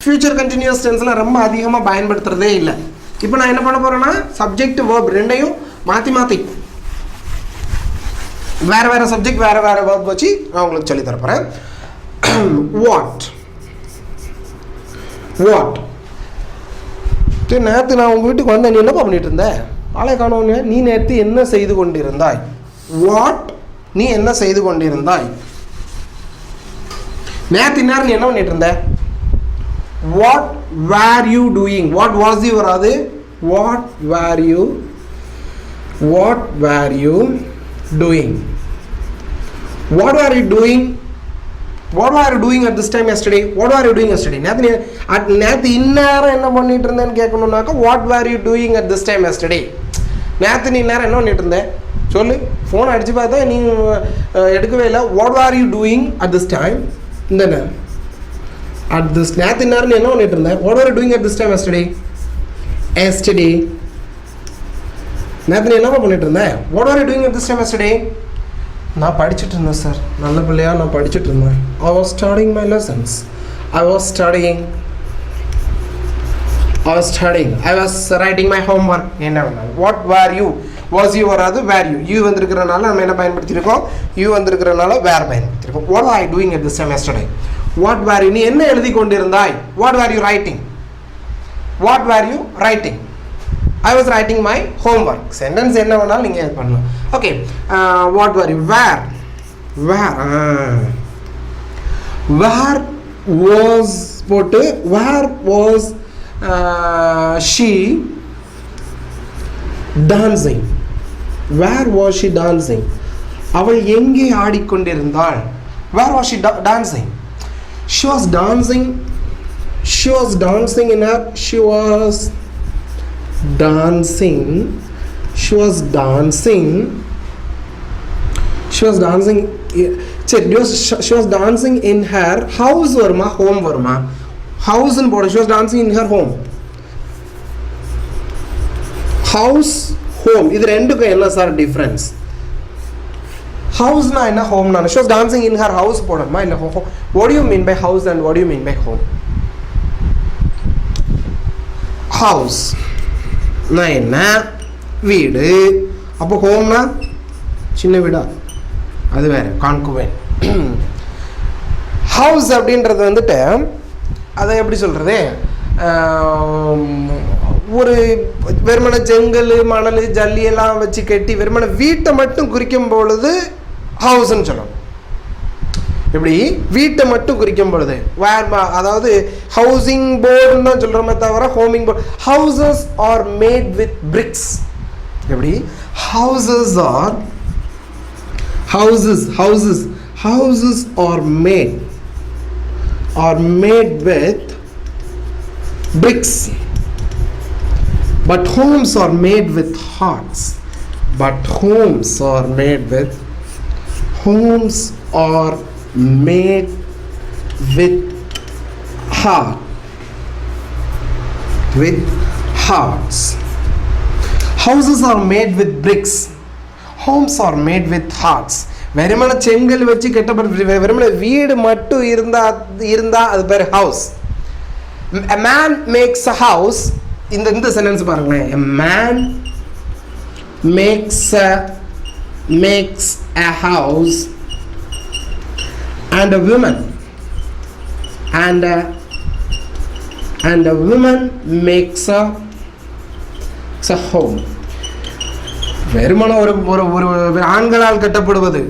Future continuous டென்ஸ்லாம் ரொம்ப அதிகமாக பயன்படுத்துறதே இல்லை. இப்போ நான் என்ன பண்ண போகிறேன்னா சப்ஜெக்ட் வேர்ப் ரெண்டையும் மாற்றி வேறு வேறு சப்ஜெக்ட் வேறு வேர்ப் வச்சு நான் உங்களுக்கு சொல்லி தரப்போகிறேன். வாட் நேற்று நான் உங்கள் வீட்டுக்கு வந்தேன், நீ என்னப்பா பண்ணிட்டு இருந்த? ஆளை காணோன்னு. நீ நேற்று என்ன செய்து கொண்டிருந்தாய்? வாட், நீ என்ன செய்து கொண்டிருந்தாய்? நேற்று நேரம் நீ என்ன பண்ணிட்டு இருந்த? What were you doing? What was you வராது. What were you doing? What were you doing? What were you doing at this time yesterday? What were you doing yesterday? நேற்று இந்நேரம் என்ன பண்ணிட்டு இருந்தேன்னு கேட்கணுன்னாக்கா what were you doing at this time yesterday. நேற்று நீ இந்நேரம் என்ன பண்ணிட்டு இருந்தேன் சொல்லு. ஃபோன் அடித்து பார்த்தா நீ எடுக்கவே இல்லை. What were you doing at this time? இந்த நேரம் அட் திஸ் நேற்று இந்நேரம் நீ என்ன பண்ணிட்டு இருந்தேன்? What were you doing at this time yesterday? நேற்று நீ என்ன பண்ணிட்டு இருந்தேன்? What were you doing at this time yesterday? நான் படிச்சுட்டு இருந்தேன் சார். நல்ல பிள்ளையா நான் படிச்சுட்டு இருந்தேன். I was studying my lessons. I was writing my homework. என்ன வேணாலும். What were you? Was you வராது, were you. You வந்திருக்கிறனால நம்ம என்ன பயன்படுத்தியிருக்கோம்? You வந்திருக்கிறனால were பயன்படுத்தியிருக்கோம். What were you doing at this time yesterday? What were you? நீ என்ன எழுதி கொண்டிருந்தாய்? What were you writing? I was writing my homework. Sentence என்ன வேணாலும் நீங்கள் இது பண்ணலாம். Okay, what were you? Where was போட்டு where was she dancing? Where was she dancing? அவள் எங்கே ஆடிக்கொண்டிருந்தாள்? Where was she dancing? She was dancing in her she was dancing in her house varma home varma house and body. She was dancing in her home. House home idu renduku enna sir difference? House na enna home na. She was dancing in her house podama illa home. What do you mean by house and what do you mean by home? House நான் என்ன வீடு, அப்போ ஹோம்னா சின்ன வீடா? அது வேறு கான்குவேன். House அப்படின்றது வந்துட்டு அதை எப்படி சொல்கிறது, ஒரு வெறுமனை செங்கல் மணல் ஜல்லி எல்லாம் வச்சு கட்டி வெறுமனை வீட்டை மட்டும் குறிக்கும் பொழுது ஹவுஸ்ன்னு சொல்லணும். இப்படி வீட்டை மட்டும் குறிக்கும் பொழுது அதாவது ஹவுசிங் போர்டுன்னு தான் சொல்கிறோமே தவிர homing board. Houses are made with bricks. எப்படி houses are made with bricks. But homes are made with hearts. Homes are made with hearts. Houses are made with bricks. Homes are made with hearts. வெறுமனை செங்கல் வச்சு கட்டப்பட்ட வெறுமனை வீடு மட்டும் இருந்தா அது பேர் house. A man makes a house. இந்த சென்டென்ஸ் பாருங்களேன். A man makes a house and a woman makes a home. வெறுமனை ஒரு ஆண்களால் கட்டப்படுவது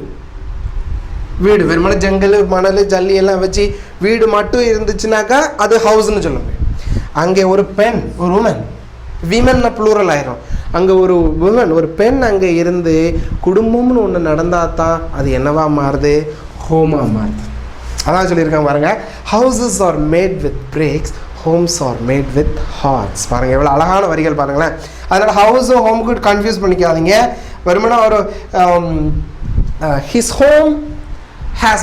வீடு. வெறுமனை ஜங்கல் மணல் ஜல்லி எல்லாம் வச்சு வீடு மட்டும் இருந்துச்சுனாக்கா அது ஹவுஸ்ன்னு சொல்லுங்க. அங்கே ஒரு பெண், ஒரு உமன், விமன்னா ப்ளூரல் ஆயிரும். அங்கே ஒரு உமன், ஒரு பெண் அங்கே இருந்து குடும்பம்னு ஒன்று நடந்தால் தான் அது என்னவா மாறுது? ஹோமாக மாறுது. அதான் சொல்லியிருக்காங்க பாருங்க. Houses are made with bricks, homes are made with hearts. பாருங்கள் எவ்வளோ அழகான வரிகள் பாருங்களேன். அதனால் ஹவுஸும் ஹோமுக்கு கன்ஃபியூஸ் பண்ணிக்காதீங்க. வெறுமனா ஒரு his home has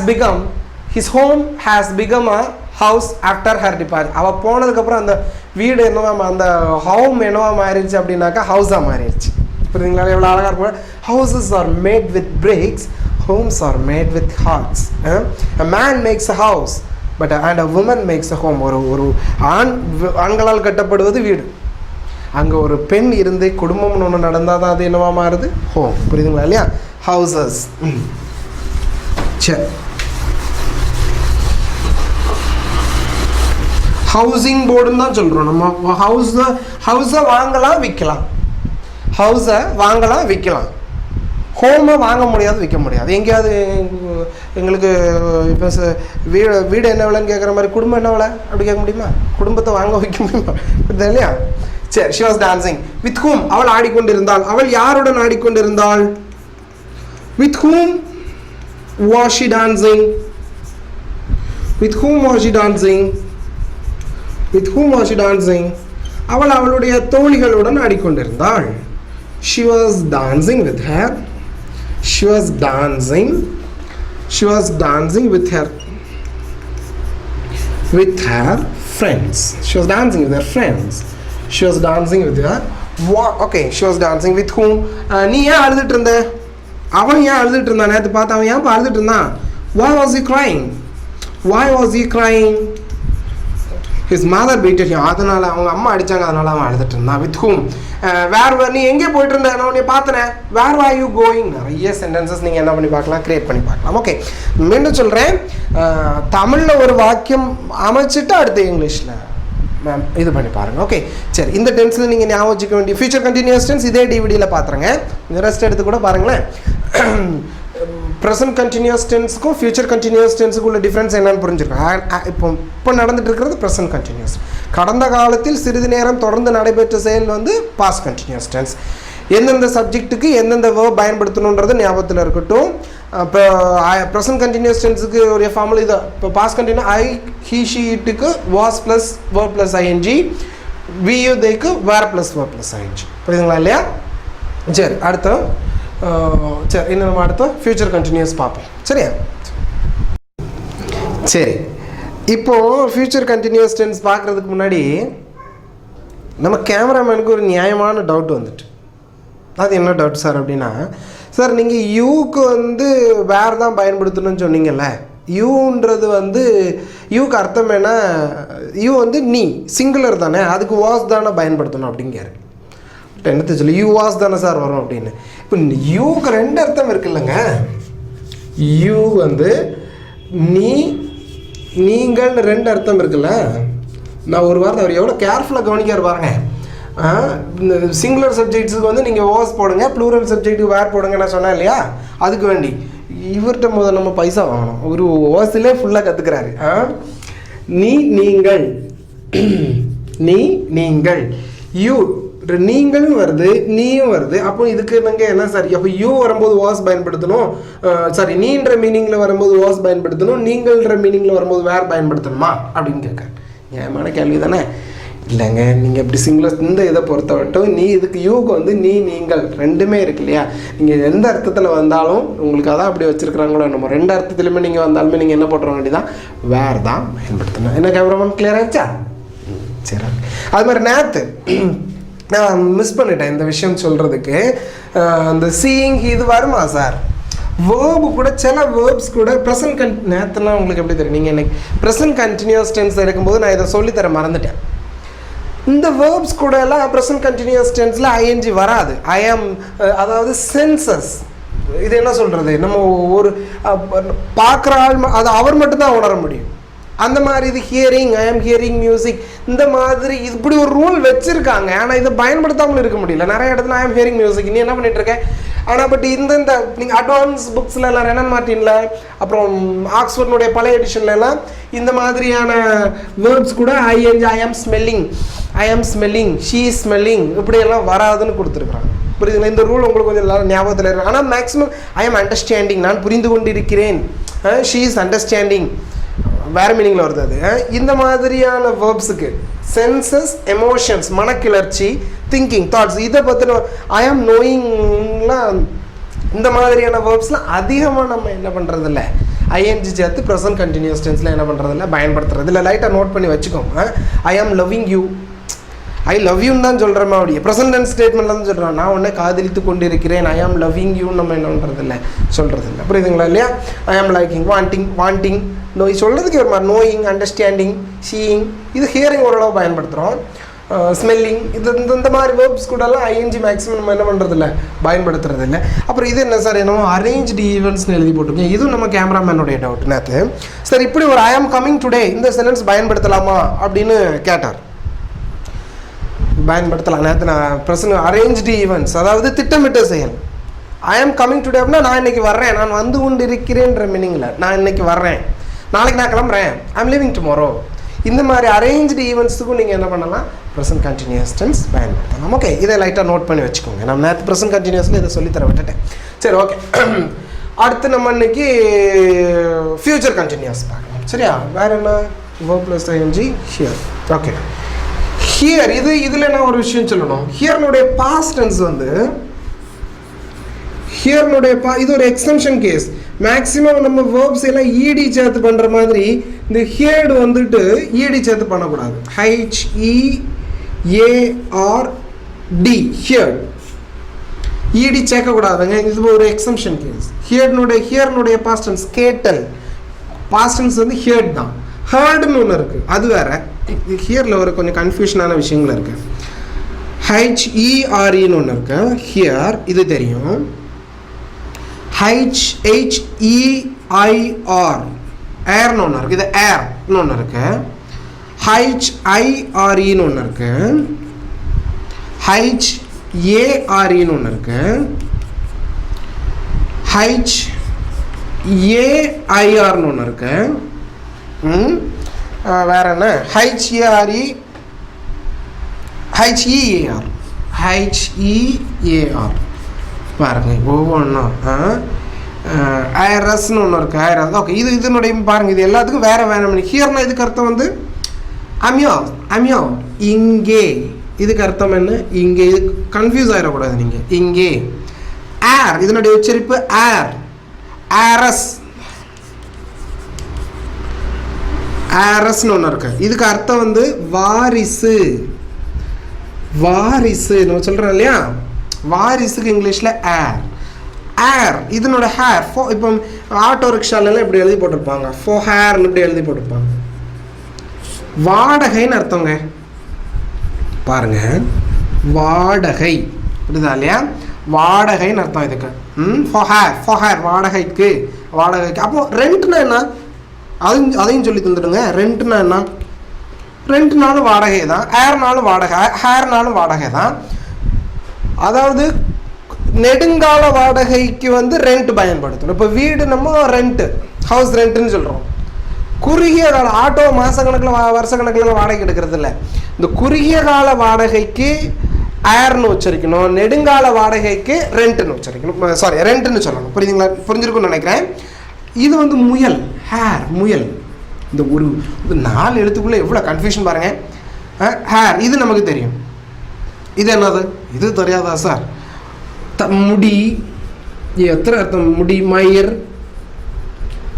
become a house after her departure. அவள் போனதுக்கப்புறம் அந்த வீடு என்னவா, அந்த ஹோம் என்னவா மாறிடுச்சு அப்படின்னாக்கா ஹவுஸாக மாறிடுச்சு. புரியுதுங்களா? எவ்வளோ அழகாக இருக்கும். Houses are made with bricks, homes are made with hearts. A man makes a house, but and a woman makes a home. ஒரு ஆண்களால் கட்டப்படுவது வீடு. அங்கே ஒரு பெண் இருந்து குடும்பம்னு ஒன்று நடந்தால் தான் அது என்னவா மாறுது? ஹோம். புரியுதுங்களா இல்லையா? ஹவுசஸ். சரி, ஹவுசிங் போர்டுன்னு தான் சொல்கிறோம் நம்ம. ஹவுஸை வாங்கலாம் விற்கலாம், ஹவுஸை வாங்கலாம் விற்கலாம், ஹோமை வாங்க முடியாது விற்க முடியாது. எங்கேயாவது எங்களுக்கு இப்போ வீடு என்ன விலைன்னு கேட்குற மாதிரி குடும்பம் என்ன விலை அப்படி கேட்க முடியுமா? குடும்பத்தை வாங்க வைக்க முடியுமா? புரியுதா இல்லையா? சரி, she was dancing with whom? அவள் ஆடிக்கொண்டிருந்தாள். அவள் யாருடன் ஆடிக்கொண்டிருந்தாள்? with whom was she dancing? with whom was she dancing? with whom was she dancing? அவள் அவளுடைய தோழிகளுடன் ஆடிக்கொண்டிருந்தாள். she was dancing with her. she was dancing with her friends. she was dancing with her friends. she was dancing with her okay, she was dancing with whom? நீ ஏன் அழுதுட்டு இருந்த? அவன் ஏன் அழுதுட்டு இருந்தான்? நேற்று பார்த்து அவன் ஏன் அழுதுட்டு இருந்தான்? why was he crying? his mother beat him. அதனால அவங்க அம்மா அடிச்சாங்க, அதனால அவன் அழுதுட்டு இருந்தான். with whom? நீ எங்கே போயிட்டு இருந்த? நான் உன்னை பார்த்தனே. where were you going? நிறைய சென்டென்சஸ் நீங்கள் என்ன பண்ணி பார்க்கலாம், கிரியேட் பண்ணி பார்க்கலாம். ஓகே, மீண்டும் சொல்கிறேன், தமிழில் ஒரு வாக்கியம் அமைச்சிட்டு அடுத்து இங்கிலீஷில் இது பண்ணி பாருங்கள். ஓகே, சரி. இந்த டென்ஸில் நீங்கள் ஞாபகம் வச்சுக்க வேண்டிய ஃபியூச்சர் கண்டினியூஸ் டென்ஸ் இதே டிவிடியில் பார்த்துருங்க. இந்த ரெஸ்ட் எடுத்து கூட பாருங்களேன். ப்ரெசன்ட் கண்டினியூஸ் டென்ஸுக்கும் ஃபியூச்சர் கண்டினியூஸ் டென்ஸுக்கும் உள்ள டிஃப்ரென்ஸ் என்னன்னு புரிஞ்சுருக்கோம். இப்போ நடந்துட்டு இருக்கிறது ப்ரெசன்ட் கண்டினியூஸ். கடந்த காலத்தில் சிறிது நேரம் தொடர்ந்து நடைபெற்ற செயல் வந்து பாஸ்ட் கண்டினியூஸ் டென்ஸ். எந்தெந்த சப்ஜெக்ட்டுக்கு எந்தெந்த வேர்ப் பயன்படுத்தணுன்றது ஞாபகத்தில் இருக்கட்டும். இப்போ ப்ரெசன்ட் கண்டினியூஸ் டென்ஸுக்கு ஒரு ஃபார்முலா இது. இப்போ past continuous I, he, she, இட்டுக்கு was plus verb plus ING, we, you, தேக்கு were plus verb plus ING. புரியுதுங்களா இல்லையா? சரி, அடுத்த சரி, இன்னும் நம்ம அடுத்த ஃபியூச்சர் கண்டினியூஸ் பார்ப்போம். சரியா? சரி, இப்போது ஃபியூச்சர் கண்டினியூஸ் டென்ஸ் பார்க்குறதுக்கு முன்னாடி நம்ம கேமராமேனுக்கு ஒரு நியாயமான டவுட் வந்துட்டு. அது என்ன டவுட் சார் அப்படின்னா, சார் நீங்கள் யூக்கு வந்து வேறு தான் பயன்படுத்தணும்னு சொன்னீங்கல்ல, யூன்றது வந்து யூக்கு அர்த்தம் என்ன? யூ வந்து நீ சிங்குலர் தானே, அதுக்கு வாஸ் தானே பயன்படுத்தணும் அப்படிங்கிறாரு. என்னத்தை சொல்லி யூ வாஸ் தானே சார் வரும் அப்படின்னு. இப்போ யூக்கு ரெண்டு அர்த்தம் இருக்குல்லங்க. யூ வந்து நீ, நீங்கள் ரெண்டு அர்த்தம் இருக்குல்ல. நான் ஒரு வார்த்தை அவர் எவ்வளோ கேர்ஃபுல்லாக கவனிக்காரு பாருங்க. இந்த சிங்குலர் சப்ஜெக்ட்ஸுக்கு வந்து நீங்கள் ஓஸ் போடுங்க, ப்ளூரல் சப்ஜெக்ட்டுக்கு வேர் போடுங்க நான் சொன்னேன் இல்லையா? அதுக்கு வேண்டி இவர்கிட்ட முதல் நம்ம பைசா வாங்கணும். ஒரு ஓஸிலே ஃபுல்லாக கற்றுக்கிறாரு. நீ, நீங்கள், நீ, நீங்கள், யூ, நீங்களும் வருது, நீயும் வருது. அப்போ இதுக்கு நாங்கள் என்ன சார்? அப்போ யூ வரும்போது வாஸ் பயன்படுத்தணும், சாரி நீன்ற மீனிங்கில் வரும்போது வாஸ் பயன்படுத்தணும், நீங்கள்ன்ற மீனிங்கில் வரும்போது வேர் பயன்படுத்தணுமா அப்படின்னு கேட்குறேன். ஏமான கேள்வி தானே? இல்லைங்க, நீங்கள் இப்படி சிங்குலர் இந்த இதை பொறுத்த மட்டும் நீ இதுக்கு யூக்கு வந்து நீ, நீங்கள் ரெண்டுமே இருக்கு இல்லையா? நீங்கள் எந்த அர்த்தத்தில் வந்தாலும் உங்களுக்கு அதான் அப்படி வச்சுருக்குறாங்களோ நம்ம ரெண்டு அர்த்தத்துலையுமே நீங்கள் வந்தாலுமே நீங்கள் என்ன பண்ணுற வேண்டியதான் வேர் தான் பயன்படுத்தணும். என்ன கேமராமேன் கிளியர் ஆகிடுச்சா? சரி, அது மாதிரி நேற்று நான் மிஸ் பண்ணிட்டேன் இந்த விஷயம் சொல்கிறதுக்கு. அந்த சீயிங் இது வருமா சார்? வேர்பு கூட சில வேர்ப்ஸ் கூட ப்ரெசன்ட் நேற்றுலாம் உங்களுக்கு எப்படி தெரியும்? நீங்கள் எனக்கு ப்ரெசன்ட் கண்டினியூஸ் டென்ஸ் இருக்கும்போது நான் இதை சொல்லித்தர மறந்துட்டேன். இந்த வேர்ப்ஸ் கூட எல்லாம் ப்ரெசன்ட் கண்டினியூஸ் டென்ஸில் ஐஎன்ஜி வராது. அதாவது சென்சஸ், இது என்ன சொல்கிறது, நம்ம ஒரு பார்க்குற ஆள் அது அவர் மட்டும்தான் உணர முடியும். அந்த மாதிரி இது ஹியரிங், ஐ ஆம் ஹியரிங் மியூசிக், இந்த மாதிரி இப்படி ஒரு ரூல் வச்சுருக்காங்க. ஆனால் இதை பயன்படுத்தாமல் இருக்க முடியல. நிறைய இடத்துல ஐ ஆம் ஹியரிங் மியூசிக் நீ என்ன பண்ணிட்டு இருக்கேன். ஆனால் பட் இந்த நீங்கள் அட்வான்ஸ் புக்ஸில் எல்லாம் ரெனன் மார்ட்டினில் அப்புறம் ஆக்ஸ்ஃபோர்டுடைய பழைய எடிஷன்லாம் இந்த மாதிரியான வேர்ட்ஸ் கூட ஐஎன்ஜி, ஐ ஆம் ஸ்மெல்லிங், ஐ ஆம் ஸ்மெல்லிங், ஷீ இஸ் ஸ்மெல்லிங் இப்படியெல்லாம் வராதுன்னு கொடுத்துருக்குறாங்க. புரியுதுங்களா? இந்த ரூல் உங்களுக்கு கொஞ்சம் எல்லாரும் ஞாபகத்தில் இருக்கு. ஆனால் மேக்ஸிமம் ஐ ஆம் அண்டர்ஸ்டாண்டிங், நான் புரிந்து கொண்டிருக்கிறேன், ஷீ இஸ் அண்டர்ஸ்டாண்டிங் வேறு மீனிங்கில் வருது. அது இந்த மாதிரியான வேர்ப்ஸுக்கு சென்சஸ், எமோஷன்ஸ், மனக்கிளர்ச்சி, திங்கிங், தாட்ஸ், இதை பற்றின ஐ ஆம் நோயிங்லாம் இந்த மாதிரியான வேர்ப்ஸ்லாம் அதிகமாக நம்ம என்ன பண்ணுறதில்ல, ஐஎன்ஜி சேர்த்து ப்ரெசன்ட் கண்டினியூஸ் டென்ஸில் என்ன பண்ணுறதில்ல, பயன்படுத்துறது இல்லை. லைட்டாக நோட் பண்ணி வச்சுக்கோங்க. ஐ ஆம் லவ்விங் யூ, ஐ லவ் யூன்னு தான் சொல்கிறேன். அப்படி ப்ரெசன்ட் டென்ஸ் ஸ்டேட்மெண்ட்டில் தான் சொல்கிறேன். நான் உன்னை காதலித்து கொண்டு இருக்கிறேன், ஐ ஆம் லவ்விங் யூ நம்ம என்ன பண்ணுறதில்ல, சொல்கிறதில்ல. புரியுதுங்களா இல்லையா? ஐ ஆம் லைக்கிங், வாண்டிங் நோய் சொல்கிறதுக்கு ஒரு மாதிரி நோயிங், அண்டர்ஸ்டாண்டிங், சீயிங், இது ஹியரிங் ஓரளவு பயன்படுத்துகிறோம். ஸ்மெல்லிங், இந்த மாதிரி வேர்ப்ஸ் கூடலாம் ஐஎன்ஜி மேக்ஸிமம் நம்ம என்ன பண்ணுறதில்ல, பயன்படுத்துறதில்ல. அப்புறம் இது என்ன சார், என்னமோ அரேஞ்ச்டு ஈவெண்ட்ஸ்னு எழுதி போட்டிருக்கேன். இதுவும் நம்ம கேமராமேனுடைய டவுட் நேற்று. சார் இப்படி ஒரு ஐ ஆம் கமிங் டுடே இந்த சென்டென்ஸ் பயன்படுத்தலாமா அப்படின்னு கேட்டார். பயன்படுத்தலாம். நேற்று நான் ப்ரெசன்ட் அரேஞ்ச்டு ஈவெண்ட்ஸ், அதாவது திட்டமிட்ட செயல். ஐ ஆம் கமிங் டுடே அப்படின்னா நான் இன்னைக்கு வர்றேன், நான் வந்து கொண்டு இருக்கிறேன்ற மீனிங்கில் நான் இன்னைக்கு வர்றேன், நாளைக்கு நான் கிளம்புறேன், ஐ ஆம் லிவிங் டுமாரோ. இந்த மாதிரி அரேஞ்ச்டு ஈவெண்ட்ஸுக்கும் நீங்கள் என்ன பண்ணலாம், ப்ரெசன்ட் கண்டினியூஸ் டென்ஸ் பயன்படுத்தலாம். ஓகே, இதை லைட்டாக நோட் பண்ணி வச்சுக்கோங்க. நம்ம நேற்று ப்ரெசன்ட் கண்டினியூஸில் இதை சொல்லித்தர விட்டுட்டேன். சரி, ஓகே. அடுத்து நம்ம இன்னைக்கு ஃபியூச்சர் கண்டினியூஸ் பார்க்கலாம். சரியா? வேறு என்ன, verb plus ing here. Okay, here இதில் என்ன ஒரு விஷயம் சொல்லணும். ஹியர்னுடைய பாஸ்ட் டென்ஸ் வந்து இது ஒரு எக்ஸம்ஷன் கேஸ். மேக்ஸிமம் நம்ம வேர்ப்ஸ் எல்லாம் ஈடி சேர்த்து பண்ணுற மாதிரி இந்த ஹியர்டு வந்துட்டு ஈடி சேர்த்து பண்ணக்கூடாது. HEARD ஹியர்ட் ஈடி சேர்க்கக்கூடாதுங்க. இது ஒரு எக்ஸம்ஷன் கேஸ். ஹியர்னுடைய பாஸ்ட் டென்ஸ் கேட்டல், பாஸ்ட் டென்ஸ் வந்து ஹியர்ட் தான். ஹர்டுன்னு ஒன்று இருக்குது, அது வேற. ஹியரில் ஒரு கொஞ்சம் கன்ஃபியூஷனான விஷயங்கள் இருக்குது. HEREன்னு ஒன்று இருக்கு ஹியர், இது தெரியும். HHEIR ஏர்னு ஒன்று இருக்குது, இது ஏர்னு ஒன்று இருக்கு. HIREன்னு ஒன்று இருக்கு. HAREன்னு ஒன்று இருக்கு. HAIRன்னு ஒன்று இருக்கு. வேற என்ன, HEAR பாருங்க. ஒவ்வொன்றா ஐரஸ்ன்னு ஒன்று இருக்குது. ஐரஸ். ஓகே, இதனுடைய பாருங்கள், இது எல்லாத்துக்கும் வேறு வேணும். ஹியர்னா இதுக்கு அர்த்தம் வந்து அமியோ இங்கே. இதுக்கு அர்த்தம் என்ன, இங்கே. இது கன்ஃபியூஸ் ஆகிடக்கூடாது நீங்கள். இங்கே. ஏர், இதனுடைய உச்சரிப்பு ஏர். ஏரஸ் ஏரஸ்ன்னு ஒன்று இருக்குது. இதுக்கு அர்த்தம் வந்து வாரிசு. நம்ம சொல்கிறோம் இல்லையா, வாரிசுக்கு இங்கிலீஷில் ஏர். ஏர் இதனோட ஹேர். இப்போ ஆட்டோ ரிக்ஷாலெல்லாம் இப்படி எழுதி போட்டிருப்பாங்க, ஃபோ ஹேர்னு இப்படி எழுதி போட்டிருப்பாங்க. வாடகைன்னு அர்த்தங்க. பாருங்க, வாடகை. புரியுதா இல்லையா? வாடகைன்னு அர்த்தம் இதுக்கு. ஃபோ ஹேர் வாடகைக்கு. அப்போ ரெண்ட்னா என்ன, அதையும் சொல்லி தந்துடுங்க. ரெண்ட்னா என்ன, ரெண்ட்னாலும் வாடகை தான், ஏர்னாலும் வாடகை, ஹேர்னாலும் வாடகை தான். அதாவது நெடுங்கால வாடகைக்கு வந்து ரெண்ட் பயன்படுத்தணும். இப்போ வீடு நம்ம ரெண்ட்டு, ஹவுஸ் ரெண்ட்டுன்னு சொல்கிறோம். குறுகிய கால ஆட்டோ மாதக்கணக்கில் வருஷ கணக்கில் வாடகை எடுக்கிறது இல்லை. இந்த குறுகிய கால வாடகைக்கு ஏர்னு உச்சரிக்கணும், நெடுங்கால வாடகைக்கு ரெண்ட்டுன்னு உச்சரிக்கணும். சாரி, ரெண்ட்டுன்னு சொல்லணும். புரியுதுங்களா? புரிஞ்சிருக்குன்னு நினைக்கிறேன். இது வந்து முயல், ஹேர், முயல். இந்த ஒரு 4 எழுத்துக்குள்ளே எவ்வளோ கன்ஃபியூஷன் பாருங்கள். ஹேர் இது நமக்கு தெரியும். இது என்னது, இது தெரியாதா சார்? முடி, எத்தனை அர்த்தம். முடி, மயிர்,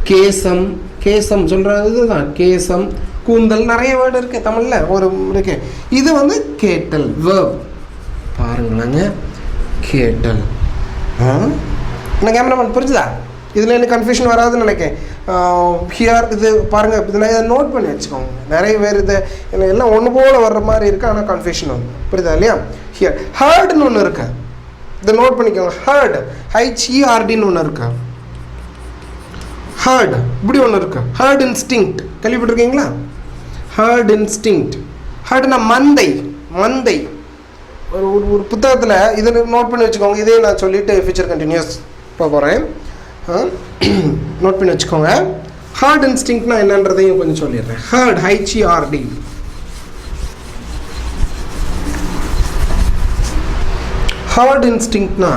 கேசம். கேசம் சொல்கிறது தான், கேசம், கூந்தல், நிறைய வேர்டு இருக்கு தமிழில். ஒரு இருக்கு. இது வந்து கேட்டல், வேர்ப். பாருங்களாங்க, கேட்டல். என்ன கேமராமேன், புரிஞ்சுதா? இதில் என்ன கன்ஃபியூஷன் வராதுன்னு நினைக்கிறேன். ஹியர் இது பாருங்கள், இதில் இதை நோட் பண்ணி வச்சுக்கோங்க. நிறைய பேர் இதை எல்லாம் ஒன்று போல் வர்ற மாதிரி இருக்குது, ஆனால் கன்ஃபியூஷன் வந்து. புரியுதா இல்லையா? ஹியர் ஹர்டுன்னு ஒன்று இருக்கு, இதை நோட் பண்ணிக்கோங்க. ஹர்டு, HERDன்னு ஒன்று இருக்கு. ஹர்டு இப்படி ஒன்று இருக்கு. ஹர்ட் இன்ஸ்டிங்க்ட் கேள்விப்பட்டிருக்கீங்களா? Herd instinct. ஹர்டுனா மந்தை. ஒரு புத்தகத்தில் இதை நோட் பண்ணி வச்சுக்கோங்க. இதே நான் சொல்லிவிட்டு ஃபியூச்சர் கண்டினியூஸ் போகிறேன். நோட் பண்ணி வச்சுக்கோங்க. ஹர்ட் இன்ஸ்டிங்க்ட்னா என்னன்றதையும் கொஞ்சம் சொல்லிடுறேன். Hurt, HERD. ஹர்ட் இன்ஸ்டிங்க்ட்னா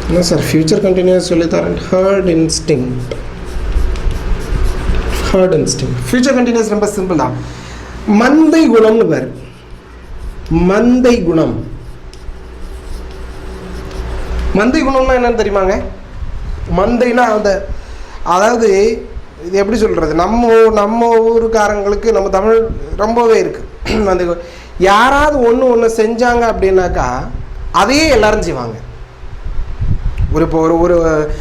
என்ன சார், ஃபியூச்சர் கண்டினியூஸ் சொல்லித்தரேன். Herd instinct. ஃபியூச்சர் கண்டினியூஸ் ரொம்ப சிம்பிள் தான். மந்தை குணம்னு பேர். மந்தை குணம். மந்தை குணம்னா என்னன்னு தெரியுமாங்க? மந்தைனா அதாவது இது எப்படி சொல்கிறது, நம்ம ஊருக்காரங்களுக்கு நம்ம தமிழ் ரொம்பவே இருக்குது. அந்த யாராவது ஒன்று செஞ்சாங்க அப்படின்னாக்கா அதையே எல்லாரும் செய்வாங்க. இப்போ ஒரு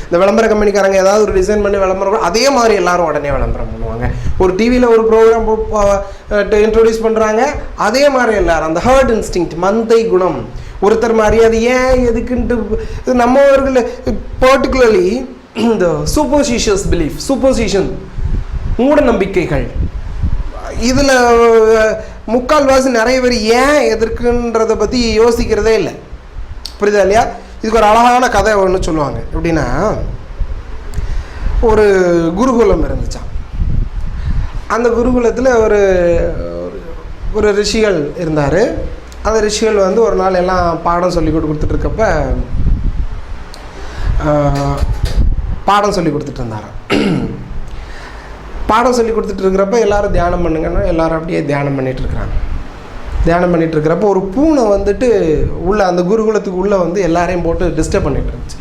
இந்த விளம்பர கம்பெனிக்காரங்க ஏதாவது ஒரு டிசைன் பண்ணி விளம்பரம் அதே மாதிரி எல்லாரும் உடனே விளம்பரம் பண்ணுவாங்க. ஒரு டிவியில் ஒரு ப்ரோக்ராம் இன்ட்ரோடியூஸ் பண்ணுறாங்க, அதே மாதிரி எல்லாரும் அந்த ஹர்ட் இன்ஸ்டிங்க்ட், மந்தை குணம், ஒருத்தர் மாதிரி அது ஏன் எதுக்குன்ட்டு நம்மவர்கள் பர்டிகுலர்லி இந்த சூப்பர்ஸ்டிஷியஸ் பிலீஃப், சூப்பர்ஸ்டிஷன், மூட நம்பிக்கைகள், இதில் முக்கால்வாசி நிறைய பேர் ஏன் எதற்குன்றதை பற்றி யோசிக்கிறதே இல்லை. புரியுதா இல்லையா? இதுக்கு ஒரு அழகான கதை ஒன்று சொல்லுவாங்க. எப்படின்னா, ஒரு குருகுலம் இருந்துச்சான். அந்த குருகுலத்தில் ஒரு ரிஷிகள் இருந்தார். அந்த ரிஷிகள் வந்து ஒரு நாள் எல்லாம் பாடம் சொல்லி கொடுத்துட்ருக்கப்ப பாடம் சொல்லி கொடுத்துட்டு இருந்தார். பாடம் சொல்லி கொடுத்துட்டு இருக்கிறப்ப எல்லோரும் தியானம் பண்ணுங்கன்னா எல்லோரும் அப்படியே தியானம் பண்ணிகிட்ருக்குறாங்க. தியானம் பண்ணிகிட்டு இருக்கிறப்போ ஒரு பூனை வந்துட்டு உள்ளே அந்த குருகுலத்துக்கு உள்ளே வந்து எல்லாரையும் போட்டு டிஸ்டர்ப் பண்ணிகிட்டு இருந்துச்சு.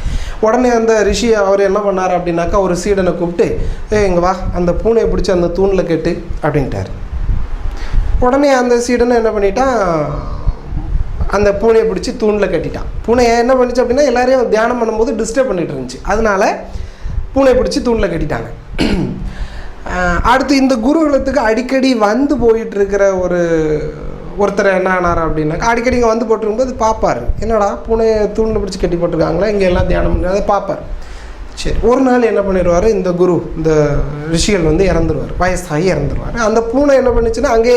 உடனே அந்த ரிஷி அவர் என்ன பண்ணார் அப்படின்னாக்கா, ஒரு சீடனை கூப்பிட்டு, இங்கே வா, அந்த பூனையை பிடிச்சி அந்த தூணில் கட்டு அப்படின்ட்டார். உடனே அந்த சீடனை என்ன பண்ணிட்டான், அந்த பூனையை பிடிச்சி தூணில் கட்டிட்டான். பூனை என்ன பண்ணிச்சு அப்படின்னா, எல்லாரையும் தியானம் பண்ணும்போது டிஸ்டர்ப் பண்ணிகிட்டு இருந்துச்சு. அதனால பூனையை பிடிச்சி தூணில் கட்டிட்டாங்க. அடுத்து இந்த குருகுலத்துக்கு அடிக்கடி வந்து போயிட்டுருக்கிற ஒருத்தர் என்ன ஆனார் அப்படின்னாக்கா, அடிக்கடி இங்கே வந்து போட்டிருக்கும்போது பார்ப்பார், என்னடா பூனையை தூணில் பிடிச்சி கட்டி போட்டிருக்காங்களா, இங்கே எல்லாம் தியானம் பண்ணி அதை பார்ப்பார். சரி, ஒரு நாள் என்ன பண்ணிடுவார், இந்த ரிஷிகள் வந்து இறந்துருவார், வயசாகி இறந்துருவார். அந்த பூனை என்ன பண்ணிச்சுன்னா, அங்கே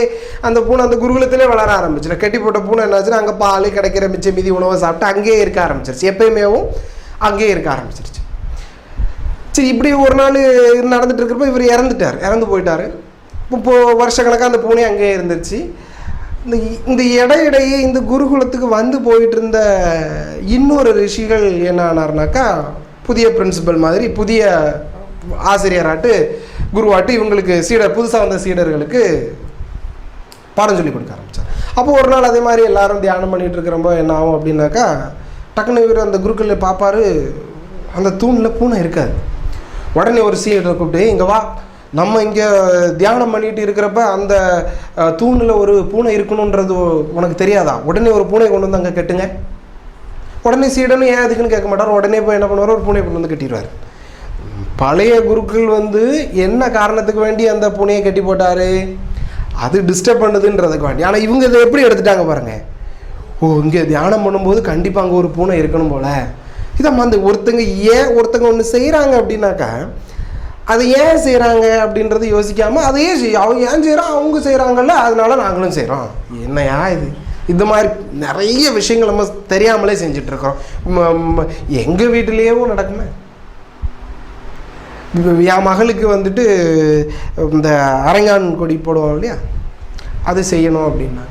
அந்த பூனை அந்த குருகுலத்திலே வளர ஆரம்பிச்சிடும். கட்டி போட்ட பூனை என்னாச்சுன்னா, அங்கே பால் கிடைக்கிற மிச்ச மீதி உணவை சாப்பிட்டு அங்கேயே இருக்க ஆரம்பிச்சிருச்சு. எப்பயுமேவும் அங்கேயே இருக்க ஆரம்பிச்சிருச்சு. சரி, இப்படி ஒரு நாள் நடந்துட்டு இருக்கிறப்ப இவர் இறந்து போயிட்டார். இப்போது வருஷக்கணக்காக அந்த பூனை அங்கேயே இருந்துருச்சு. இந்த இடையிடையே இந்த குருகுலத்துக்கு வந்து போயிட்டு இருந்த இன்னொரு ரிஷிகள் என்ன ஆனார்னாக்கா, புதிய பிரின்சிபல் மாதிரி, புதிய ஆசிரியராட்டு, குருவாட்டு இவங்களுக்கு புதுசாக வந்த சீடர்களுக்கு பாடம் சொல்லி கொடுக்க ஆரம்பித்தார். அப்போது ஒரு நாள் அதே மாதிரி எல்லாரும் தியானம் பண்ணிகிட்டு இருக்கிறப்போ என்ன ஆகும் அப்படின்னாக்கா, டக்குன்னு இவர் அந்த குருக்களில் பார்ப்பார், அந்த தூணில் பூனை இருக்காது. உடனே ஒரு சீடரை கூப்பிட்டு, இங்கே வா, நம்ம இங்கே தியானம் பண்ணிட்டு இருக்கிறப்ப அந்த தூணில் ஒரு பூனை இருக்கணுன்றது உனக்கு தெரியாதா? உடனே ஒரு பூனை கொண்டு வந்து அங்கே கட்டுங்க. உடனே சீடனும் ஏன் அதுக்குன்னு கேட்க மாட்டார். உடனே போய் என்ன பண்ணுவார், ஒரு பூனையை கொண்டு வந்து கட்டிடுவார். பழைய குருக்கள் வந்து என்ன காரணத்துக்கு வேண்டி அந்த பூனையை கட்டி போட்டார், அது டிஸ்டர்ப் பண்ணுதுன்றதுக்கு வேண்டி. ஆனால் இவங்க இதை எப்படி எடுத்துட்டாங்க பாருங்கள். இங்கே தியானம் பண்ணும்போது கண்டிப்பாக அங்கே ஒரு பூனை இருக்கணும் போல். இதான் அந்த ஒருத்தங்க ஒன்று செய்கிறாங்க அப்படின்னாக்கா, அதை ஏன் செய்கிறாங்க அப்படின்றத யோசிக்காமல் அதையே அவங்க ஏன் செய்கிறோம், அவங்க செய்கிறாங்கல்ல, அதனால நாங்களும் செய்கிறோம். என்னையா இது மாதிரி நிறைய விஷயங்கள் நம்ம தெரியாமலே செஞ்சிட்ருக்கிறோம். எங்கள் வீட்டிலேயும் நடக்குமே. என் மகளுக்கு வந்துட்டு இந்த அரங்கான் கொடி போடுவோம் இல்லையா, அது செய்யணும் அப்படின்னா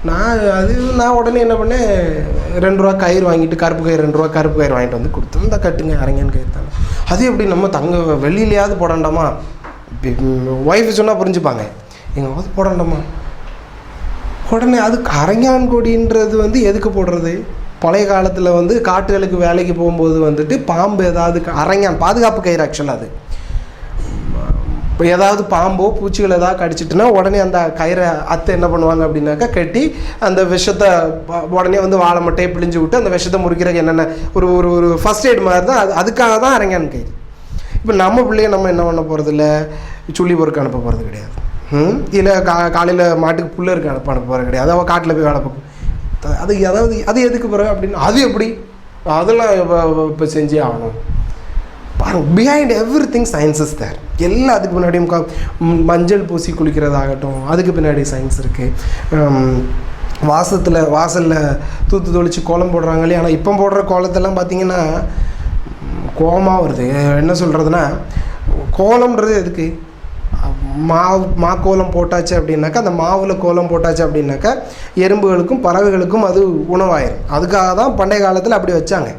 நான் உடனே என்ன பண்ணேன், 2 ரூபா கயிறு வாங்கிட்டு, கருப்பு கயிறு 2 ரூபா கருப்பு கயிறு வாங்கிட்டு வந்து கொடுத்தோம். இந்த கட்டுங்க அரங்கன்னு கயிறு தாங்க. அது எப்படி நம்ம வெளியிலையாவது போடாண்டாமா? ஒய்ஃபு சொன்னால் புரிஞ்சுப்பாங்க, எங்கேயாவது போடாண்டாமா? உடனே அதுக்கு அரங்கான் கொடின்றது வந்து எதுக்கு போடுறது? பழைய காலத்தில் வந்து காட்டுகளுக்கு வேலைக்கு போகும்போது வந்துட்டு பாம்பு ஏதாவது, அரங்கான் பாதுகாப்பு கயிறு ஆக்சுவலாக அது. இப்போ ஏதாவது பாம்போ பூச்சிகள் ஏதாவது கடிச்சிட்டுனா உடனே அந்த கயிறை அத்தை என்ன பண்ணுவாங்க அப்படின்னாக்கா, கட்டி அந்த விஷத்தை உடனே வந்து வாழை மட்டையை பிழிஞ்சு விட்டு அந்த விஷத்தை முறிக்கிறதுக்கு என்னென்ன ஒரு ஃபஸ்ட் எய்ட் மாதிரி தான் அதுக்காக தான் அரங்கான் கயிறு. இப்போ நம்ம பிள்ளைய நம்ம என்ன பண்ண போகிறது இல்லை, சுள்ளி பொறுக்க அனுப்ப போகிறது கிடையாது. இல்லை காலையில் மாட்டுக்கு புல்லு இருக்க அனுப்ப போகிறது கிடையாது. அவள் காட்டில் போய் வேலை பார்க்கும். அது எதுக்கு பிறகு அப்படின்னு, அது எப்படி, அதெல்லாம் இப்போ செஞ்சே ஆகணும். பாருங்கள், behind everything science is there. எல்லாத்துக்கு பின்னாடியும் மஞ்சள் பூசி குளிக்கிறதாகட்டும், அதுக்கு பின்னாடி சயின்ஸ் இருக்குது. வாசலில் தூத்து தொளிச்சு கோலம் போடுறாங்க இல்லையா. ஆனால் இப்போ போடுற கோலத்தெல்லாம் பார்த்திங்கன்னா கோலமாக வருது. என்ன சொல்கிறதுனா, கோலம்ன்றது எதுக்கு, மாக்கோலம் போட்டாச்சு அப்படின்னாக்கா, அந்த மாவில் கோலம் போட்டாச்சு அப்படின்னாக்கா எறும்புகளுக்கும் பறவைகளுக்கும் அது உணவாயிரும். அதுக்காக தான் பண்டைய காலத்தில் அப்படி வச்சாங்க.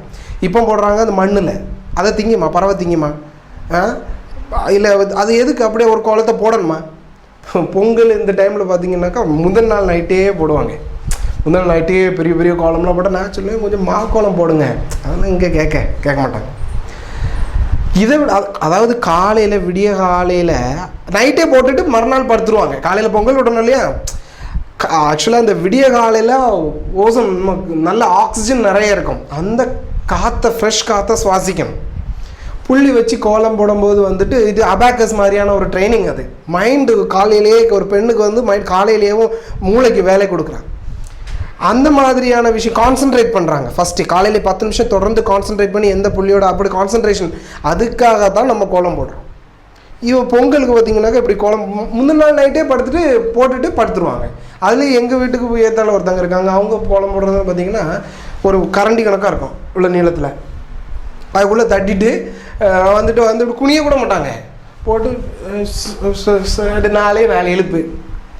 இப்போ போடுறாங்க அந்த மண்ணில், அதை திங்குமா, பறவை திங்குமா? இல்லை, அது எதுக்கு அப்படியே ஒரு கோலத்தை போடணுமா? பொங்கல் இந்த டைமில் பார்த்தீங்கன்னாக்கா முதல் நாள் நைட்டே போடுவாங்க. முதல் நைட்டே பெரிய பெரிய கோலம்லாம் போட்டால் நான் சொல்லுவேன், கொஞ்சம் கோலம் போடுங்க. அதெல்லாம் இங்கே கேட்க மாட்டாங்க. இதை விட அதாவது விடிய காலையில் நைட்டே போட்டுட்டு மறுநாள் படுத்துருவாங்க. காலையில் பொங்கல் விடணும் இல்லையா, ஆக்சுவலாக இந்த விடிய காலையில் ஓசோன் நல்ல ஆக்சிஜன் நிறைய இருக்கும், அந்த காற்றை ஃப்ரெஷ் காற்றை சுவாசிக்கணும். புள்ளி வச்சு கோலம் போடும்போது வந்துட்டு இது அபாக்கஸ் மாதிரியான ஒரு ட்ரைனிங். அது மைண்டு காலையிலேயே ஒரு பெண்ணுக்கு வந்து மைண்ட் காலையிலேயும் மூளைக்கு வேலை கொடுக்குறாங்க. அந்த மாதிரியான விஷயம் கான்சென்ட்ரேட் பண்ணுறாங்க. ஃபஸ்ட்டு காலையில் 10 நிமிஷம் தொடர்ந்து கான்சென்ட்ரேட் பண்ணி எந்த புள்ளியோட அப்படி கான்சென்ட்ரேஷன், அதுக்காக தான் நம்ம கோலம் போடுறோம். பொங்கலுக்கு பார்த்தீங்கன்னாக்கா இப்படி கோலம் முந்தின நாள் நைட்டே போட்டுட்டு படுத்துருவாங்க. அதுலேயும் எங்கள் வீட்டுக்கு ஏற்றால ஒருத்தங்க இருக்காங்க, அவங்க கோலம் போடுறது பார்த்தீங்கன்னா ஒரு கரண்டி கணக்காக இருக்கும் உள்ள நீளத்தில், அதுக்குள்ளே தட்டிட்டு வந்துட்டு குனிய கூட மாட்டாங்க, போட்டு 4 எழுப்பு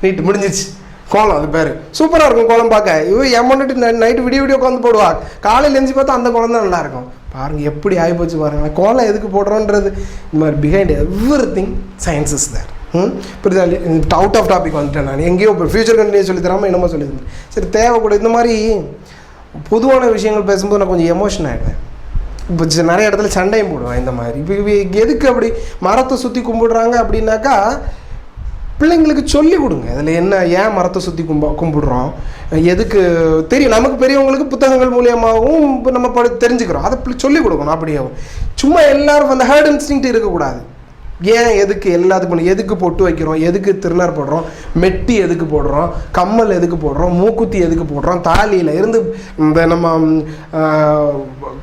நீட்டு முடிஞ்சிச்சு கோலம். அது பேர் சூப்பராக இருக்கும் கோலம் பார்க்க. எம்மன்ட்டு நைட்டு விடிய உட்காந்து போடுவா, காலையில் எழுந்து பார்த்தா அந்த கோலம் தான் நல்லாயிருக்கும். பாருங்கள் எப்படி ஆகிப்போச்சு பாருங்கள். கோலம் எதுக்கு போடுறோன்றது இந்த மாதிரி behind everything science is there. புரியுதா? அவுட் ஆஃப் டாபிக் வந்துட்டேன் நான். எங்கேயோ இப்போ ஃபியூச்சர் கண்டினியூ சொல்லி தராமல் என்னமோ சொல்லியிருந்தேன். சரி, தேவைக்கூட இந்த மாதிரி பொதுவான விஷயங்கள் பேசும்போது நான் கொஞ்சம் எமோஷன் ஆகிடுவேன். இப்போ நிறைய இடத்துல சண்டையும் போடுவேன் இந்த மாதிரி. இப்போ எதுக்கு அப்படி மரத்தை சுற்றி கும்பிடுறாங்க அப்படின்னாக்கா, பிள்ளைங்களுக்கு சொல்லிக் கொடுங்க அதில் என்ன, ஏன் மரத்தை சுற்றி கும்பிடுறோம், எதுக்கு தெரியும். நமக்கு பெரியவங்களுக்கு புத்தகங்கள் மூலியமாகவும் நம்ம தெரிஞ்சுக்கிறோம், அதை சொல்லிக் கொடுக்கணும். அப்படியே சும்மா எல்லாரும் அந்த ஹர்ட் இன்ஸ்டிங்க்ட் இருக்கக்கூடாது. ஏன் எதுக்கு எல்லாத்துக்கும் எதுக்கு பொட்டு வைக்கிறோம், எதுக்கு திருநார் போடுறோம், மெட்டி எதுக்கு போடுறோம், கம்மல் எதுக்கு போடுறோம், மூக்குத்தி எதுக்கு போடுறோம், தாலியில் இருந்து இந்த நம்ம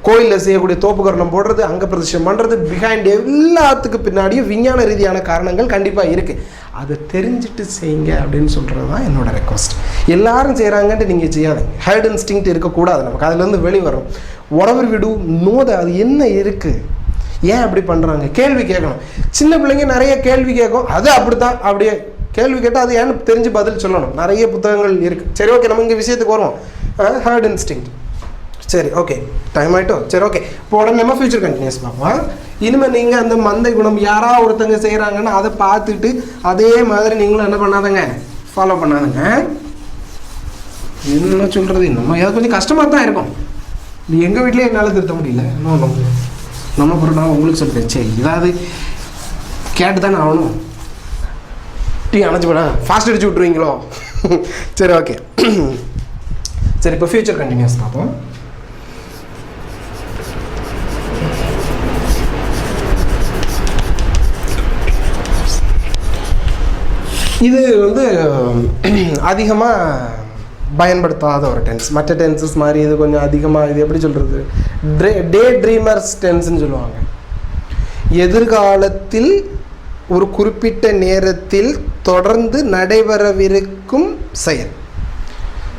கோயிலில் செய்யக்கூடிய தோப்புக்கரணம் போடுறது, அங்கே பிரதிஷ்டம் பண்ணுறது, பிஹைண்ட் எல்லாத்துக்கு பின்னாடியும் விஞ்ஞான ரீதியான காரணங்கள் கண்டிப்பாக இருக்குது. அதை தெரிஞ்சுட்டு செய்யுங்க அப்படின்னு சொல்கிறது தான் என்னோட ரெக்வஸ்ட். எல்லாரும் செய்கிறாங்கன்ட்டு நீங்கள் செய்யாதீங்க. ஹர்ட் இன்ஸ்டிங்க்ட் இருக்கக்கூடாது நமக்கு, அதுலேருந்து வெளிவரும். whatever we do, know that அது என்ன இருக்குது, ஏன் அப்படி பண்ணுறாங்க, கேள்வி கேட்கணும். சின்ன பிள்ளைங்க நிறைய கேள்வி கேட்கும், அது அப்படி தான், அப்படியே கேள்வி கேட்டால் அது ஏன்னு தெரிஞ்சு பதில் சொல்லணும். நிறைய புத்தகங்கள் இருக்குது. சரி, ஓகே, நம்ம இங்கே விஷயத்துக்கு வருவோம். Herd instinct. சரி, ஓகே, டைம் ஆகிட்டோம். சரி, ஓகே, இப்போ உடனே நம்ம ஃபியூச்சர் கண்டினியூஸ் பார்ப்போம். இனிமேல் நீங்கள் அந்த மந்தை குணம் யாராவது ஒருத்தங்க செய்கிறாங்கன்னா அதை பார்த்துட்டு அதே மாதிரி நீங்களும் என்ன பண்ணாதங்க, ஃபாலோ பண்ணாதுங்க. என்ன சொல்கிறது, நம்ம ஏதாவது கொஞ்சம் கஷ்டமாக தான் இருக்கும். எங்கள் வீட்லேயே என்னால் திருத்த முடியல. இன்னும் நம்ம பொருள் நான் உங்களுக்கு சொல்லிட்டேன். சரி, ஏதாவது கேட்டு தானே ஆகணும். டீ அணைச்சி போட ஃபாஸ்ட் அடிச்சு விட்ருவீங்களோ? சரி, ஓகே. சரி, இப்போ ஃபியூச்சர் கண்டினியூஸ் பார்ப்போம். இது அதிகமாக பயன்படுத்தாத ஒரு டென்ஸ். மற்ற டென்சஸ் மாதிரி இது கொஞ்சம் அதிகமாக, இது எப்படி சொல்கிறது, டே ட்ரீமர்ஸ் டென்ஸ்ன்னு சொல்லுவாங்க. எதிர்காலத்தில் ஒரு குறிப்பிட்ட நேரத்தில் தொடர்ந்து நடைபெறவிருக்கும் செயல்.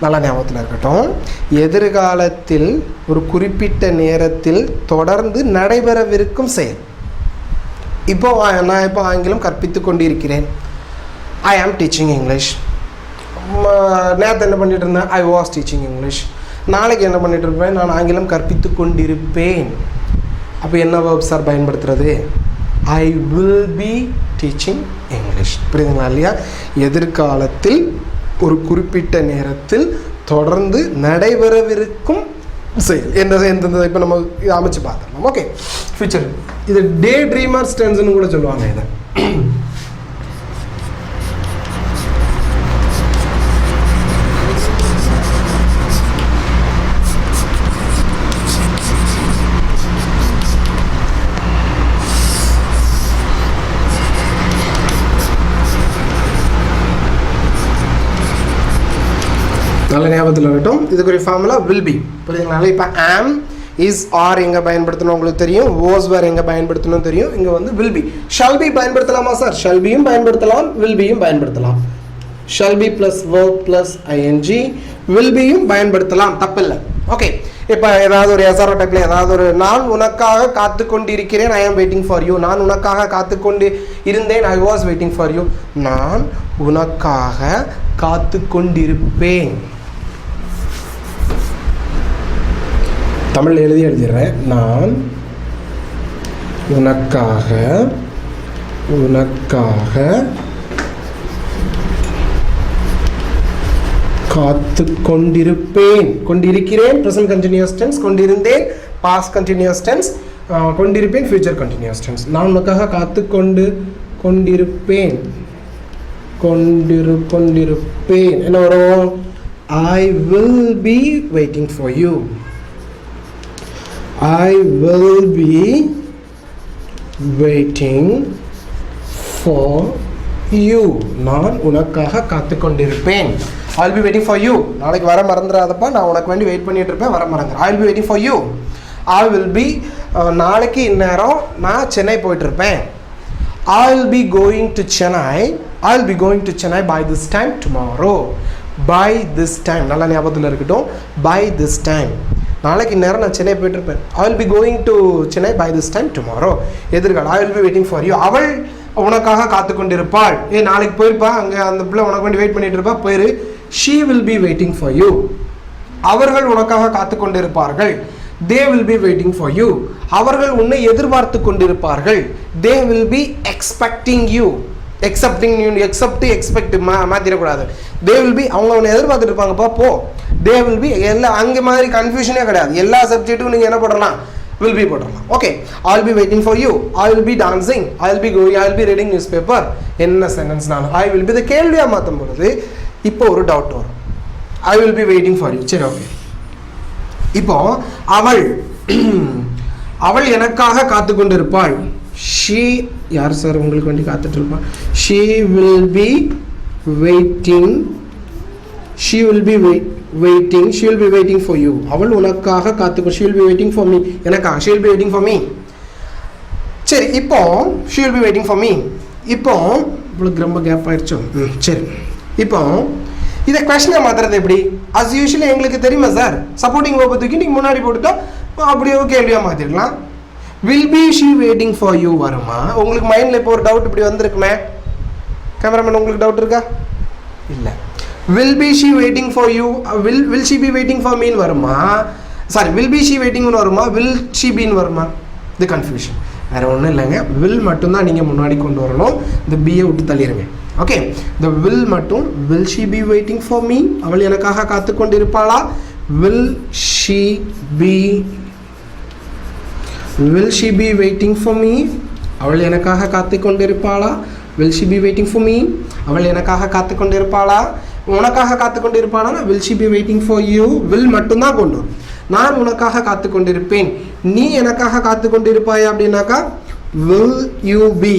நல்லா ஞாபகத்தில் இருக்கட்டும். எதிர்காலத்தில் ஒரு குறிப்பிட்ட நேரத்தில் தொடர்ந்து நடைபெறவிருக்கும் செயல். நான் இப்போ ஆங்கிலம் கற்பித்து கொண்டிருக்கிறேன். ஐ ஆம் டீச்சிங் இங்கிலீஷ். நேற்று என்ன பண்ணிட்டு இருந்தேன், ஐ வாஸ் டீச்சிங் இங்கிலீஷ். நாளைக்கு என்ன பண்ணிட்டு இருப்பேன், நான் ஆங்கிலம் கற்பித்து கொண்டிருப்பேன். அப்போ என்ன வேர்ப் சார் பயன்படுத்துறது, I will be teaching English. புரியுதுங்களா இல்லையா? எதிர்காலத்தில் ஒரு குறிப்பிட்ட நேரத்தில் தொடர்ந்து நடைபெறவிருக்கும் செயல் எந்த இப்போ நம்ம அமைச்சு பார்த்துடலாம். ஓகே, ஃபியூச்சர் இது டே ட்ரீமர்ஸ் டென்ஸ்னு கூட சொல்லுவாங்க. இதை நல்ல ஞாபகத்தில் இருக்கட்டும். இதுக்கு ஒரு ஃபார்முலா வில் பி. புரியுதுங்களா? இப்போ ஆம், இஸ், ஆர் எங்கே பயன்படுத்தணும் உங்களுக்கு தெரியும், வாஸ் வேர் எங்கே பயன்படுத்தணும் தெரியும். இங்கே வில் பி. ஷால் பி பயன்படுத்தலாமா சார்? ஷால் பியும் பயன்படுத்தலாம், வில் பியும் பயன்படுத்தலாம். Shall be plus verb plus ING, will பியும் பயன்படுத்தலாம், தப்பில்லை. ஓகே, இப்போ ஏதாவது ஒரு எஸ்ஆர்ஓ டைப்பில் ஏதாவது ஒரு, நான் உனக்காக காத்து கொண்டு இருக்கிறேன், ஐ ஆம் வெயிட்டிங் ஃபார் யூ. நான் உனக்காக காத்து கொண்டு இருந்தேன், I was waiting for you. நான் உனக்காக காத்து கொண்டிருப்பேன். தமிழ் எழுதிடுறேன். நான் உனக்காக காத்து கொண்டிருப்பேன். கொண்டிருக்கிறேன் ப்ரெசன்ட் கண்டினியூஸ் டென்ஸ், கொண்டிருந்தேன் பாஸ்ட் கண்டினியூஸ் டென்ஸ், கொண்டிருப்பேன் ஃபியூச்சர் கண்டினியூஸ் டென்ஸ். நான் உனக்காக காத்து கொண்டிருப்பேன். கொண்டிருப்பேன். என்ன வரும்? I will be waiting for you. I will be waiting for you. நான் உனக்காக காத்து கொண்டிருப்பேன். I will be waiting for you. நாளைக்கு வர மறந்துடாதப்பா, நான் உனக்கு வேண்டி வெயிட் பண்ணிட்டு இருப்பேன், வர மறந்துடு. I will be waiting for you. I will be நாளைக்கு இந்நேரம் நான் சென்னை போயிட்டு இருப்பேன். I will be going to Chennai. I will be going to Chennai by this time tomorrow. By this time, நல்லா ஞாபகத்தில் இருக்கட்டும். By this time, நாளைக்கு நேரம் நான் சென்னை போயிட்டு இருப்பேன். I will be going to Chennai by this time tomorrow. எதிர்காலம் I will be waiting for you. அவள் உனக்காக காத்து கொண்டிருப்பாள். நாளைக்கு போயிருப்பா, அங்கே அந்த பிள்ளை உனக்கு வேண்டி வெயிட் பண்ணிட்டு இருப்பா, போயிரு. She will be waiting for you. அவர்கள் உனக்காக காத்து கொண்டிருப்பார்கள். They will be waiting for you. அவர்கள் உன்னை எதிர்பார்த்து கொண்டிருப்பார்கள். They will be expecting you. expect மாத்திரக்கூடாது. They will be, அவங்க உன்னை எதிர்பார்த்துட்டு இருப்பாங்கப்பா, போ. They will be, எல்லா அங்கே மாதிரி கன்ஃபியூஷனே கிடையாது. எல்லா சப்ஜெக்ட்டுக்கும் நீங்கள் என்ன போடலாம்? will be போடலாம். Okay, I will be waiting for you. I will be dancing. I will be going. I will be reading newspaper. என்ன சென்டென்ஸ் நான் I will be the கேள்வியாக மாற்றும் பொழுது இப்போ ஒரு டவுட் வரும். I will be waiting for you. சரி, okay. இப்போ அவள் எனக்காக காத்து கொண்டிருப்பாள். She, யார் சார் உங்களுக்கு வேண்டி காத்துட்டு இருப்பாள்? She will be waiting. She will be waiting. She will be waiting for you. அவள் உனக்காக காத்துக்கோ. She will be waiting for me. எனக்காக she will be waiting for me. சரி, இப்போ she will be waiting for me. இப்போ உங்களுக்கு ரொம்ப gap ஆயிடுச்சோ? சரி, இப்போ இதை கொஸ்டினை மாத்துறது எப்படி? as usually எங்களுக்கு தெரியுமா சார், சப்போர்ட்டிங் வேர்பை தூக்கி நீங்கள் முன்னாடி போட்டுட்டா அப்படியே கேள்வியாக மாற்றிடலாம். will be she waiting for you வருமா? உங்களுக்கு மைண்டில் இப்போ ஒரு டவுட் இப்படி வந்திருக்குமே, கேமராமேன் உங்களுக்கு டவுட் இருக்கா? இல்லை. will be she waiting for you, will she be waiting for me வருமா? Sorry, will be she waiting வருமா, will she be வருமா? இது கன்ஃபியூஷன், வேறு ஒன்றும் இல்லைங்க. will மட்டும்தான் நீங்கள் முன்னாடி கொண்டு வரணும், இந்த பியை விட்டு தள்ளிடுங்க. ஓகே, இந்த will மட்டும், will she be waiting for me, அவள் எனக்காக காத்து கொண்டிருப்பாளா? will she be waiting for me, அவள் எனக்காக காத்து கொண்டிருப்பாளா? will she be waiting for me, அவள் எனக்காக காத்து கொண்டிருப்பாளா? உனக்காக காத்து கொண்டிருப்பாளா? will she be waiting for you. will மட்டும்தான் கொண்டு வரும். நான் உனக்காக காத்து கொண்டிருப்பேன், நீ எனக்காக காத்து கொண்டிருப்பாயா அப்படின்னாக்கா will you be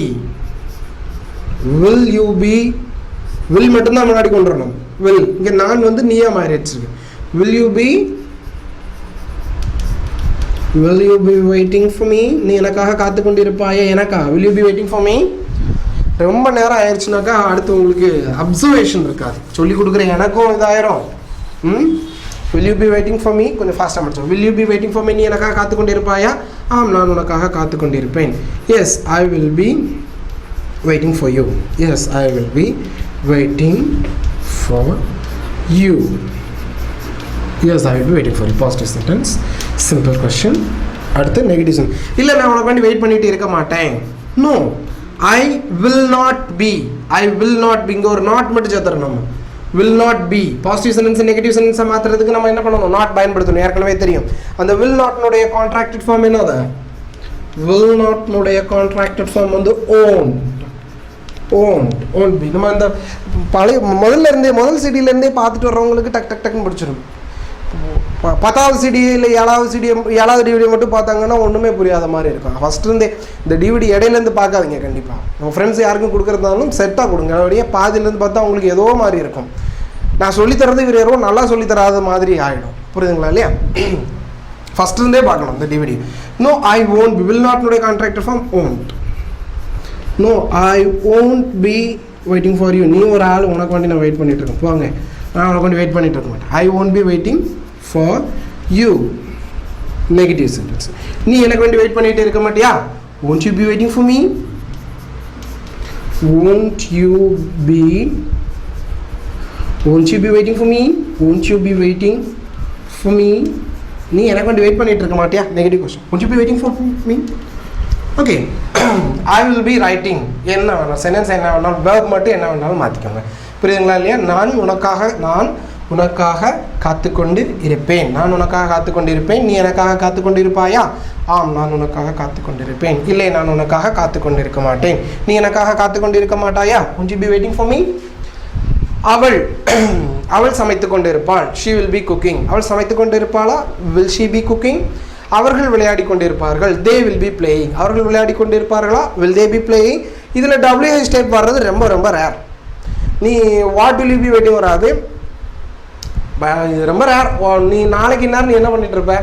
will மட்டும்தான் முன்னாடி கொண்டு வரணும். will இங்கே நான் வந்து நீயா மாறிடுச்சு. will you be waiting for me, நீ எனக்காக காத்து கொண்டிருப்பாயா? எனக்கா will you be waiting for me. ரொம்ப நேரம் ஆயிடுச்சுனாக்கா அடுத்து உங்களுக்கு அப்சர்வேஷன் இருக்காது, சொல்லி கொடுக்குற எனக்கும் இதாயிரும். will you be waiting for me கொஞ்சம் ஃபாஸ்ட்டாக முடிச்சோம். will you be waiting for me, நீ எனக்காக காத்து கொண்டிருப்பாயா? ஆம், நான் உனக்காக காத்து கொண்டிருப்பேன். yes, I will be waiting for you. yes, I will be waiting for you. yes, I will be waiting for you. positive sentence, simple question. அடுத்து negative sentence. இல்லை, நான் உனக்கு வேண்டி வெயிட் பண்ணிட்டு இருக்க மாட்டேன். no, I will not be. I will not be, இங்கே ஒரு நாட் மட்டும் சேர்த்துறோம். நம்ம will not be positive sentence negative சென்டென்ஸை மாற்றுறதுக்கு நம்ம என்ன பண்ணணும்? நாட் பயன்படுத்தணும். ஏற்கனவே தெரியும். அந்த will not-னுடைய கான்ட்ராக்டட் ஃபார்ம் என்னது? will not-னுடைய கான்ட்ராக்டட் ஃபார்ம் வந்து owned be. நம்ம அந்த பழைய முதல் சிடியிலேருந்தே பார்த்துட்டு வர்றவங்களுக்கு டக்குன்னு பிடிச்சிடும். 10வது சிடி இல்லை 7வது டிவிடி மட்டும் பார்த்தாங்கன்னா ஒன்றுமே புரியாத மாதிரி இருக்கும். ஃபஸ்ட்டுருந்தே இந்த டிவிடி இடையிலேருந்து பார்க்காதீங்க. கண்டிப்பாக நம்ம ஃப்ரெண்ட்ஸ் யாருக்கும் கொடுக்குறதாலும் செட்டாக கொடுங்க. அப்படியே பாதியிலேருந்து பார்த்தா உங்களுக்கு ஏதோ மாதிரி இருக்கும். நான் சொல்லித்தரது இவர் யாரோ நல்லா சொல்லித்தராத மாதிரி ஆகிடும். புரியுதுங்களா இல்லையா? ஃபஸ்ட்டுருந்தே பார்க்கணும் இந்த DVD. No, I won't be, will not-னுடைய contracted form owned. No, I won't be waiting for you. நீ ஒரு ஆள், உனக்கு வேண்டி நான் வெயிட் பண்ணிட்டு இருக்கேன், போங்க. நான் உனக்கு வேண்டி வெயிட் பண்ணிட்டு இருக்க மாட்டேன். ஐ won't be waiting for you. Negative sentence. நீ எனக்கு வேண்டி வெயிட் பண்ணிட்டு இருக்க மாட்டியா? won't you be waiting for me. won't you be waiting for me. won't you be waiting for me. நீ எனக்கு வேண்டி வெயிட் பண்ணிட்டு இருக்க மாட்டியா? Negative question. won't you be waiting for me. Okay, I will be writing. என்ன வேணாலும் sentence என்ன வேணாலும், வேர்ப் மட்டும் என்ன வேணாலும் மாற்றிக்கோங்க. புரியுதுங்களா இல்லையா? நான் உனக்காக காத்து கொண்டு இருப்பேன். நான் உனக்காக காத்து கொண்டு இருப்பேன். நீ எனக்காக காத்து கொண்டு இருப்பாயா? ஆம், நான் உனக்காக காத்து கொண்டிருப்பேன். இல்லை, நான் உனக்காக காத்து கொண்டு இருக்க மாட்டேன். நீ எனக்காக காத்து கொண்டு இருக்க மாட்டாயா? won't you be waiting for me? அவள் சமைத்து கொண்டு இருப்பாள். she will be cooking. அவள் சமைத்து கொண்டு இருப்பாளா? will she be cooking? அவர்கள் விளையாடி கொண்டிருப்பார்கள். they will be playing. அவர்கள் விளையாடி கொண்டிருப்பார்களா? will they be playing? இதில் WH டைப் வர்றது ரொம்ப ரொம்ப ரேர். நீ what will you be waiting வராது, ரொம்ப ரேர். நீ நாளைக்கு நேரம் நீ என்ன பண்ணிட்டு இருப்ப?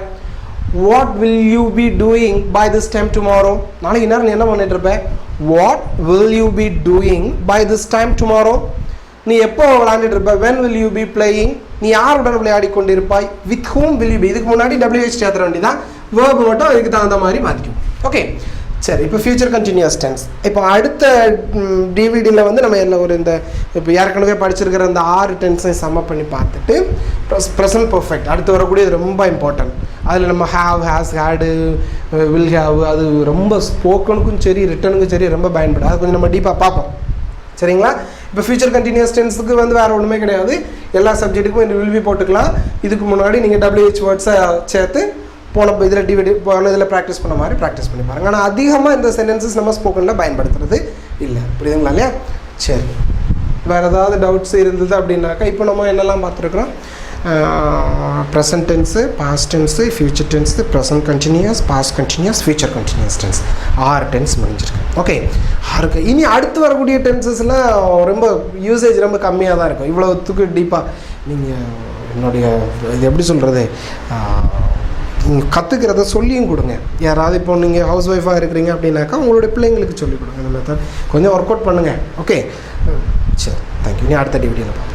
What will you be doing by this time tomorrow? நாளைக்கு நேரம் நீ என்ன பண்ணிட்டு இருப்ப? what will you be doing by this time tomorrow? நீ எப்போ விளையாண்டுட்டு இருப்ப? when will you be playing? நீ யாருடன் விளையாடி கொண்டிருப்பாய்? with whom will you be? இதுக்கு முன்னாடி WH சேர்த்துற வேண்டியதான், வேர்பு மட்டும் அதுக்கு தகுந்த மாதிரி மாற்றிக்கும். ஓகே, சரி. இப்போ ஃபியூச்சர் கண்டினியூஸ் டென்ஸ். இப்போ அடுத்த டிவிடியில் வந்து நம்ம எல்லாம் ஒரு இந்த இப்போ ஏற்கனவே படிச்சிருக்கிற அந்த 6 டென்ஸையும் சம்மப் பண்ணி பார்த்துட்டு ப்ரெசன்ட் பர்ஃபெக்ட் அடுத்து வரக்கூடியது ரொம்ப இம்பார்ட்டன்ட். அதில் நம்ம have, has, had, will have, அது ரொம்ப ஸ்போக்கனுக்கும் சரி ரிட்டனுக்கும் சரி ரொம்ப பயன்படும். அது கொஞ்சம் நம்ம டீப்பாக பார்ப்போம், சரிங்களா? இப்போ ஃபியூச்சர் கண்டினியூஸ் டென்ஸுக்கு வந்து வேறு ஒன்றுமே கிடையாது. எல்லா சப்ஜெக்ட்டுக்கும் இந்த வில் பி போட்டுக்கலாம். இதுக்கு முன்னாடி நீங்கள் WH வேர்ட்ஸை சேர்த்து போன இதில் டிவிடி போன இதில் ப்ராக்டிஸ் பண்ண மாதிரி ப்ராக்டிஸ் பண்ணி பாருங்கள். ஆனால் அதிகமாக இந்த சென்டென்சஸ் நம்ம ஸ்போக்கனில் பயன்படுத்துறது இல்லை, புரியுதுங்களா இல்லையா? சரி, வேறு ஏதாவது டவுட்ஸ் இருந்தது அப்படின்னாக்கா இப்போ நம்ம என்னெல்லாம் பார்த்துருக்குறோம்? Present tense, past tense, future tense, present continuous, past continuous, future continuous tense 6 tense முடிஞ்சிருக்கு. ஓகே, 6. இனி அடுத்து வரக்கூடிய டென்சஸ்லாம் ரொம்ப யூசேஜ் ரொம்ப கம்மியாக தான் இருக்கும். இவ்வளோத்துக்கு டீப்பாக நீங்கள் என்னுடைய இது எப்படி சொல்கிறது, கற்றுக்கிறத சொல்லியும் கொடுங்க. யாராவது இப்போ நீங்கள் ஹவுஸ் ஒய்ஃபாக இருக்கிறீங்க அப்படின்னாக்கா உங்களுடைய பிள்ளைங்களுக்கு சொல்லிக் கொடுங்க. இந்த மெத்தட் கொஞ்சம் ஒர்க் அவுட் பண்ணுங்கள். ஓகே, சரி, தேங்க்யூ. இனி அடுத்த வீடியோவில் பார்ப்போம்.